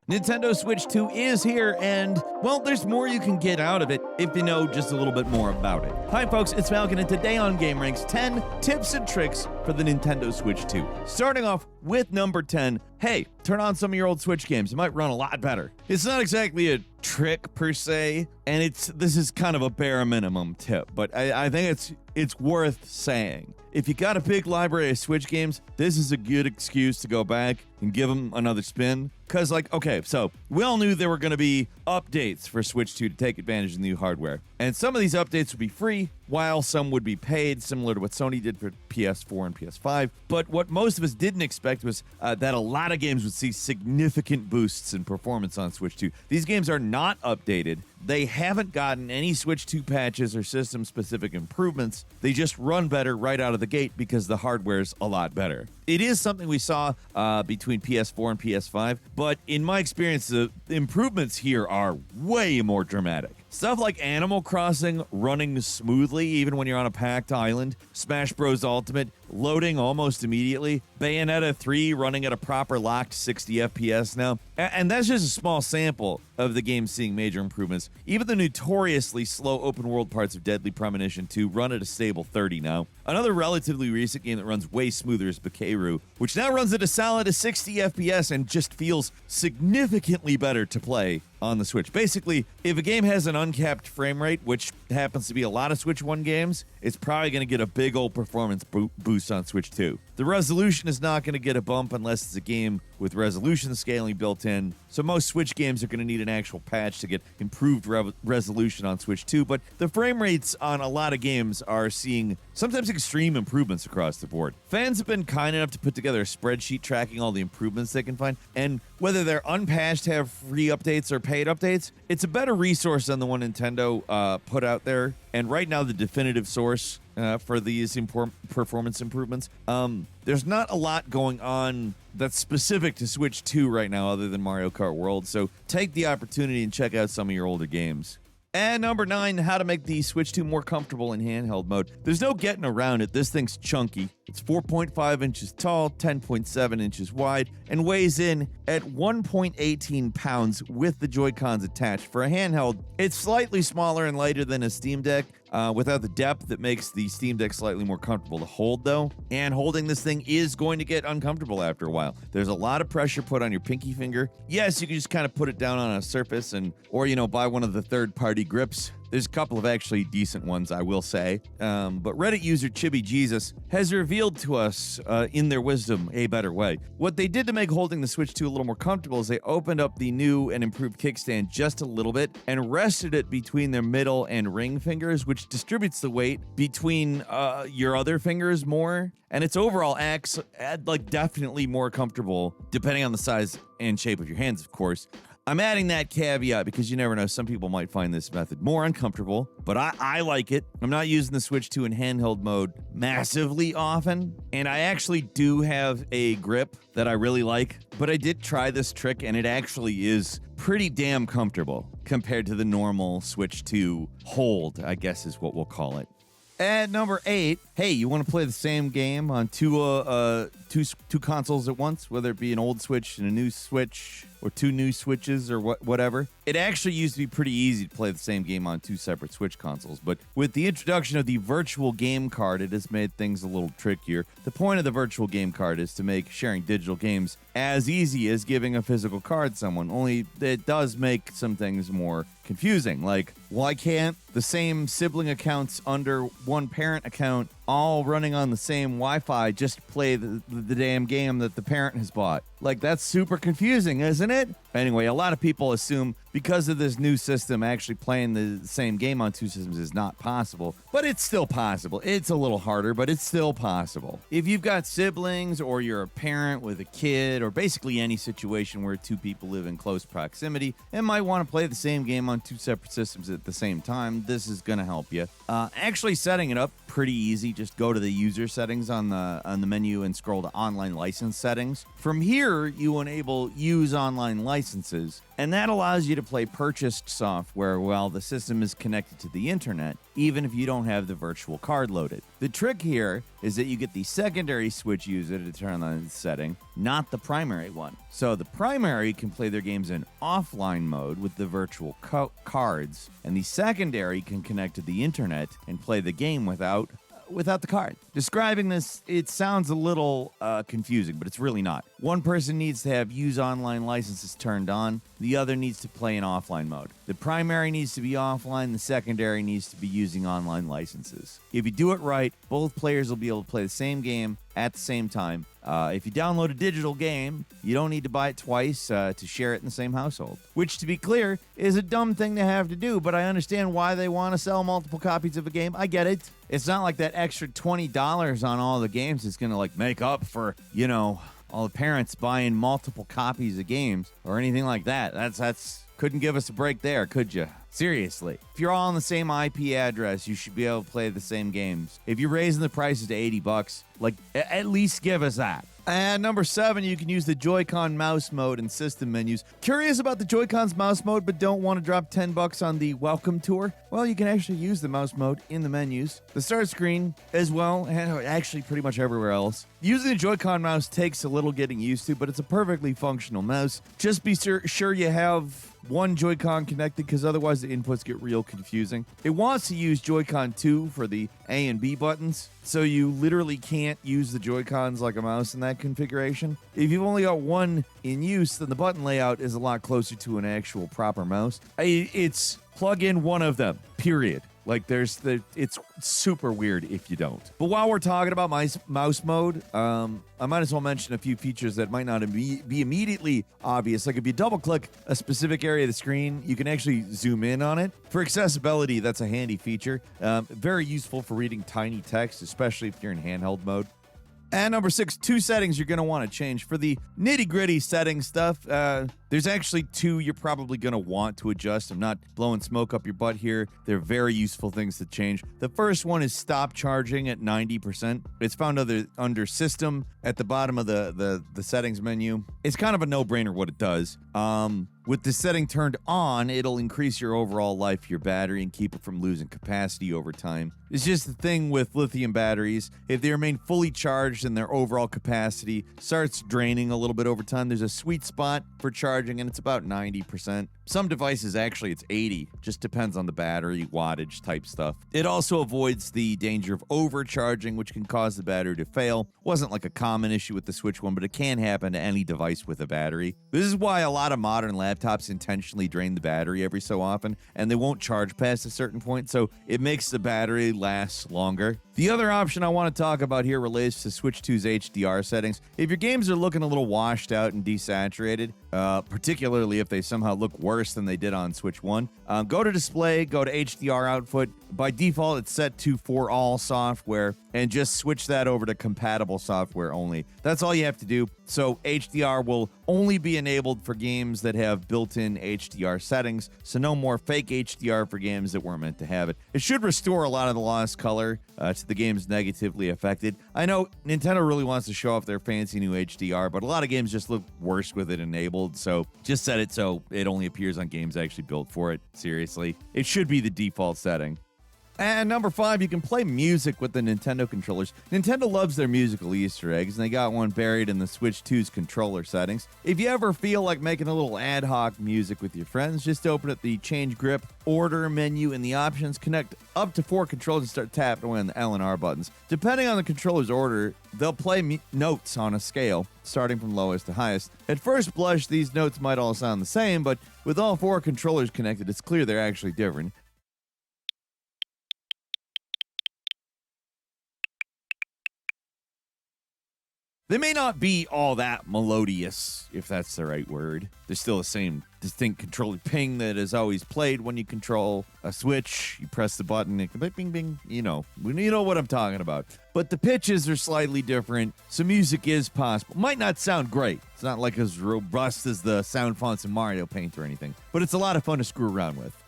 Nintendo Switch 2 is here, and, well, there's more you can get out of it if you know just a little bit more about it. Hi, folks, it's Falcon, and today on gameranx, 10 tips and tricks for the Nintendo Switch 2. Starting off with number 10, hey, turn on some of your old Switch games. It might run a lot better. It's not exactly a trick, per se, and this is kind of a bare minimum tip, but I think it's worth saying. If you got a big library of Switch games, this is a good excuse to go back and give them another spin. Because, okay, so we all knew there were going to be updates for Switch 2 to take advantage of the new hardware. And some of these updates would be free, while some would be paid, similar to what Sony did for PS4 and PS5. But what most of us didn't expect was that a lot of games would see significant boosts in performance on Switch 2. These games are not updated. They haven't gotten any Switch 2 patches or system-specific improvements. They just run better right out of the gate because the hardware's a lot better. It is something we saw between PS4 and PS5, but in my experience, the improvements here are way more dramatic. Stuff like Animal Crossing running smoothly even when you're on a packed island, Smash Bros. Ultimate loading almost immediately, Bayonetta 3 running at a proper locked 60 FPS now, and that's just a small sample of the game seeing major improvements. Even the notoriously slow open world parts of Deadly Premonition 2 run at a stable 30 now. Another relatively recent game that runs way smoother is Bakeru, which now runs at a solid 60 FPS and just feels significantly better to play on the Switch. Basically, if a game has an uncapped frame rate, which happens to be a lot of Switch 1 games, it's probably going to get a big old performance boost on Switch 2. The resolution is not going to get a bump unless it's a game with resolution scaling built in, so most Switch games are going to need an actual patch to get improved resolution on Switch 2, but the frame rates on a lot of games are seeing sometimes extreme improvements across the board. Fans have been kind enough to put together a spreadsheet tracking all the improvements they can find, and whether they're unpatched, have free updates, or paid updates, it's a better resource than the one Nintendo put out there, and right now the definitive source for these performance improvements. There's not a lot going on that's specific to Switch 2 right now other than Mario Kart World, so take the opportunity and check out some of your older games. And number 9, how to make the Switch 2 more comfortable in handheld mode. There's no getting around it. This thing's chunky. It's 4.5 inches tall, 10.7 inches wide, and weighs in at 1.18 pounds with the Joy-Cons attached. For a handheld, it's slightly smaller and lighter than a Steam Deck, without the depth that makes the Steam Deck slightly more comfortable to hold, though. And holding this thing is going to get uncomfortable after a while. There's a lot of pressure put on your pinky finger. Yes, you can just kind of put it down on a surface or buy one of the third-party grips. There's a couple of actually decent ones, I will say. But Reddit user Chibi Jesus has revealed to us, in their wisdom, a better way. What they did to make holding the Switch 2 a little more comfortable is they opened up the new and improved kickstand just a little bit and rested it between their middle and ring fingers, which distributes the weight between your other fingers more. And it's overall definitely more comfortable, depending on the size and shape of your hands, of course. I'm adding that caveat because you never know, some people might find this method more uncomfortable, but I like it. I'm not using the Switch 2 in handheld mode massively often, and I actually do have a grip that I really like, but I did try this trick and it actually is pretty damn comfortable compared to the normal Switch 2 hold, I guess is what we'll call it. At number 8, hey, you want to play the same game on two consoles at once, whether it be an old Switch and a new Switch, or two new Switches, or whatever. It actually used to be pretty easy to play the same game on two separate Switch consoles, but with the introduction of the virtual game card, it has made things a little trickier. The point of the virtual game card is to make sharing digital games as easy as giving a physical card to someone, only it does make some things more confusing, like, why can't the same sibling accounts under one parent account all running on the same Wi-Fi just play the damn game that the parent has bought? Like, that's super confusing, isn't it? Anyway, a lot of people assume because of this new system, actually playing the same game on two systems is not possible, but it's still possible. It's a little harder, but it's still possible. If you've got siblings, or you're a parent with a kid, or basically any situation where two people live in close proximity and might want to play the same game on two separate systems at the same time, this is going to help you. Actually setting it up, pretty easy. just go to the user settings on the menu and scroll to online license settings. From here, you enable use online licenses, and that allows you to play purchased software while the system is connected to the internet, even if you don't have the virtual card loaded. The trick here is that you get the secondary Switch user to turn on the setting, not the primary one. So the primary can play their games in offline mode with the virtual cards, and the secondary can connect to the internet and play the game without the card. Describing this, it sounds a little confusing, but it's really not. One person needs to have use online licenses turned on. The other needs to play in offline mode. The primary needs to be offline. The secondary needs to be using online licenses. If you do it right, both players will be able to play the same game at the same time. If you download a digital game, you don't need to buy it twice to share it in the same household. Which, to be clear, is a dumb thing to have to do, but I understand why they want to sell multiple copies of a game. I get it. It's not like that extra $20 on all the games is going to make up for, all the parents buying multiple copies of games or anything like that. That's couldn't give us a break there, could you? Seriously. If you're all on the same IP address, you should be able to play the same games. If you're raising the prices to $80, at least give us that. And number 7, you can use the Joy-Con mouse mode in system menus. Curious about the Joy-Con's mouse mode, but don't want to drop $10 on the welcome tour? Well, you can actually use the mouse mode in the menus, the start screen as well, and actually pretty much everywhere else. Using the Joy-Con mouse takes a little getting used to, but it's a perfectly functional mouse. Just be sure you have one Joy-Con connected, because otherwise the inputs get real confusing. It wants to use Joy-Con 2 for the A and B buttons, so you literally can't use the Joy-Cons like a mouse in that configuration. If you've only got one in use, then the button layout is a lot closer to an actual proper mouse. It's plug in one of them, period. It's super weird if you don't. But while we're talking about mouse mode, I might as well mention a few features that might not be immediately obvious. Like if you double click a specific area of the screen, you can actually zoom in on it. For accessibility, that's a handy feature. Very useful for reading tiny text, especially if you're in handheld mode. And number 6, 2 settings you're going to want to change. For the nitty-gritty setting stuff, there's actually 2 you're probably going to want to adjust. I'm not blowing smoke up your butt here. They're very useful things to change. The first one is stop charging at 90%. It's found under System at the bottom of the settings menu. It's kind of a no-brainer what it does. With the setting turned on, it'll increase your overall life of your battery and keep it from losing capacity over time. It's just the thing with lithium batteries. If they remain fully charged and their overall capacity starts draining a little bit over time, there's a sweet spot for charging, and it's about 90%. Some devices, actually, it's 80. Just depends on the battery, wattage type stuff. It also avoids the danger of overcharging, which can cause the battery to fail. Wasn't like a common issue with the Switch one, but it can happen to any device with a battery. This is why a lot of modern laptops intentionally drain the battery every so often, and they won't charge past a certain point, so it makes the battery last longer. The other option I want to talk about here relates to Switch 2's HDR settings. If your games are looking a little washed out and desaturated, particularly if they somehow look worse than they did on Switch 1, go to Display, go to HDR Output. By default, it's set to for all software, and just switch that over to compatible software only. That's all you have to do. So HDR will only be enabled for games that have built-in HDR settings, so no more fake HDR for games that weren't meant to have it. It should restore a lot of the lost color to the games negatively affected. I know Nintendo really wants to show off their fancy new HDR, but a lot of games just look worse with it enabled, so just set it so it only appears on games actually built for it. Seriously, it should be the default setting. And number 5, you can play music with the Nintendo controllers. Nintendo loves their musical Easter eggs, and they got one buried in the Switch 2's controller settings. If you ever feel like making a little ad hoc music with your friends, just open up the Change Grip Order menu in the options, connect up to 4 controllers, and start tapping away on the L and R buttons. Depending on the controller's order, they'll play notes on a scale, starting from lowest to highest. At first blush, these notes might all sound the same, but with all 4 controllers connected, it's clear they're actually different. They may not be all that melodious, if that's the right word. They're still the same distinct controller ping that is always played when you control a Switch. You press the button, it can bing, bing, you know what I'm talking about. But the pitches are slightly different, so music is possible. Might not sound great. It's not like as robust as the sound fonts in Mario Paint or anything, but it's a lot of fun to screw around with.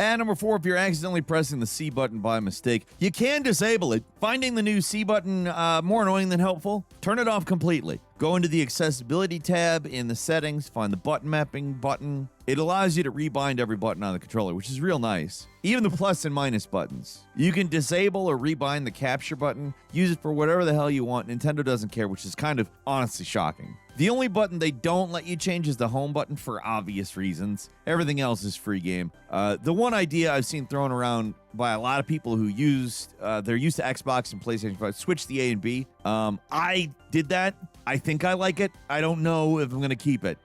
And number 4, if you're accidentally pressing the C button by mistake, you can disable it. Finding the new C button more annoying than helpful, turn it off completely. Go into the accessibility tab in the settings, find the button mapping button. It allows you to rebind every button on the controller, which is real nice. Even the plus and minus buttons. You can disable or rebind the capture button, use it for whatever the hell you want. Nintendo doesn't care, which is kind of honestly shocking. The only button they don't let you change is the home button for obvious reasons. Everything else is free game. The one idea I've seen thrown around by a lot of people who they're used to Xbox and PlayStation 5, switch the A and B. I did that. I think I like it. I don't know if I'm going to keep it.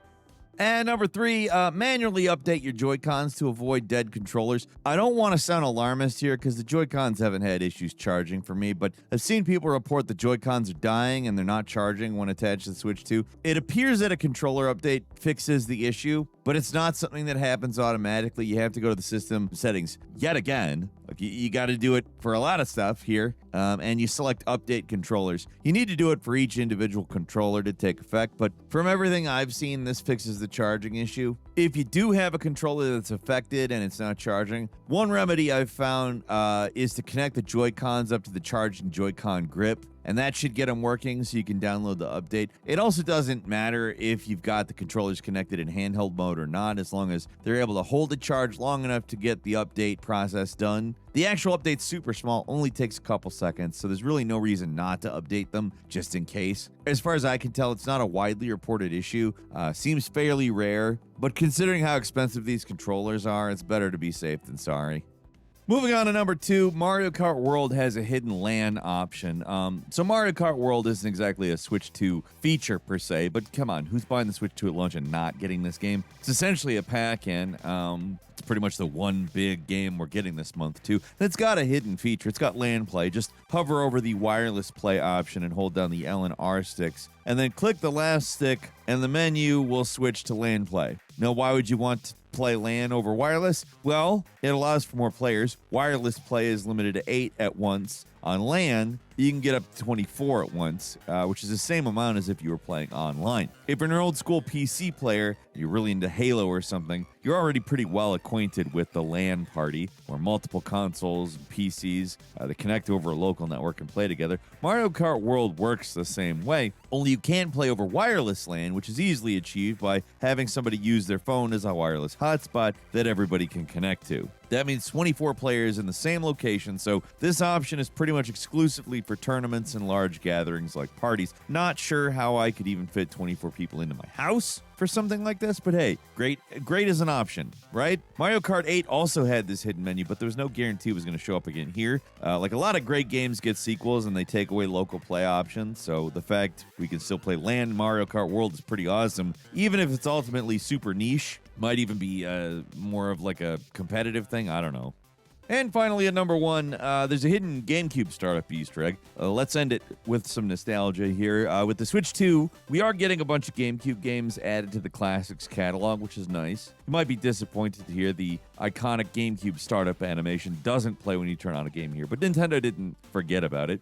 And number 3, manually update your Joy-Cons to avoid dead controllers. I don't want to sound alarmist here because the Joy-Cons haven't had issues charging for me, but I've seen people report the Joy-Cons are dying and they're not charging when attached to the Switch 2. It appears that a controller update fixes the issue, but it's not something that happens automatically. You have to go to the system settings yet again. Like you got to do it for a lot of stuff here, and you select update controllers. You need to do it for each individual controller to take effect, but from everything I've seen, this fixes the charging issue. If you do have a controller that's affected and it's not charging, one remedy I've found is to connect the Joy-Cons up to the charging Joy-Con grip, and that should get them working so you can download the update. It also doesn't matter if you've got the controllers connected in handheld mode or not, as long as they're able to hold the charge long enough to get the update process done. The actual update's super small, only takes a couple seconds, so there's really no reason not to update them, just in case. As far as I can tell, it's not a widely reported issue. Seems fairly rare, but considering how expensive these controllers are, it's better to be safe than sorry. Moving on to number 2, Mario Kart World has a hidden LAN option. So Mario Kart World isn't exactly a Switch 2 feature per se, but come on, who's buying the Switch 2 at launch and not getting this game? It's essentially a pack-in. It's pretty much the one big game we're getting this month too. And it's got a hidden feature. It's got LAN play. Just hover over the wireless play option and hold down the L and R sticks, and then click the last stick, and the menu will switch to LAN play. Now, why would you want to play LAN over wireless? Well, it allows for more players. Wireless play is limited to 8 at once. On LAN, you can get up to 24 at once, which is the same amount as if you were playing online. If you're an old school PC player, you're really into Halo or something, you're already pretty well acquainted with the LAN party, where multiple consoles and PCs that connect over a local network and play together. Mario Kart World works the same way, only you can play over wireless LAN, which is easily achieved by having somebody use their phone as a wireless hotspot that everybody can connect to. That means 24 players in the same location, so this option is pretty much exclusively for tournaments and large gatherings like parties. Not sure how I could even fit 24 people into my house for something like this, but hey, great as an option, right? Mario Kart 8 also had this hidden menu, but there was no guarantee it was going to show up again here. Like a lot of great games get sequels and they take away local play options, so the fact we can still play LAN Mario Kart World is pretty awesome, even if it's ultimately super niche. Might even be more of like a competitive thing, I don't know. And finally, at number 1, there's a hidden GameCube startup Easter egg. Let's end it with some nostalgia here. With the Switch 2, we are getting a bunch of GameCube games added to the Classics catalog, which is nice. You might be disappointed to hear the iconic GameCube startup animation doesn't play when you turn on a game here, but Nintendo didn't forget about it.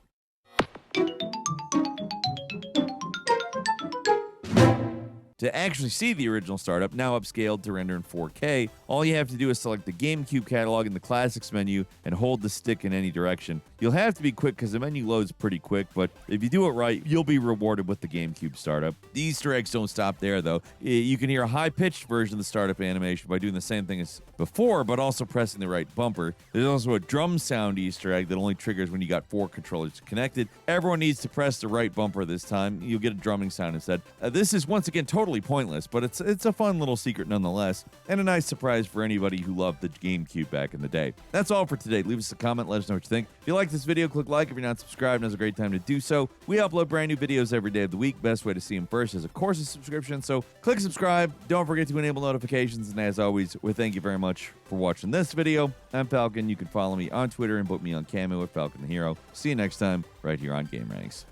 To actually see the original startup, now upscaled to render in 4K, all you have to do is select the GameCube catalog in the Classics menu and hold the stick in any direction. You'll have to be quick because the menu loads pretty quick, but if you do it right, you'll be rewarded with the GameCube startup. The Easter eggs don't stop there, though. You can hear a high-pitched version of the startup animation by doing the same thing as before, but also pressing the right bumper. There's also a drum sound Easter egg that only triggers when you got 4 controllers connected. Everyone needs to press the right bumper this time. You'll get a drumming sound instead. This is, once again, totally pointless, but it's a fun little secret nonetheless, and a nice surprise for anybody who loved the GameCube back in the day. That's all for today. Leave us a comment, let us know what you think. If you like this video, click like. If you're not subscribed, now's a great time to do so. We upload brand new videos every day of the week. Best way to see them first is, of course, a subscription, so click subscribe. Don't forget to enable notifications, and as always, we thank you very much for watching this video. I'm Falcon. You can follow me on Twitter and book me on Cameo at Falcon the Hero. See you next time, right here on gameranx.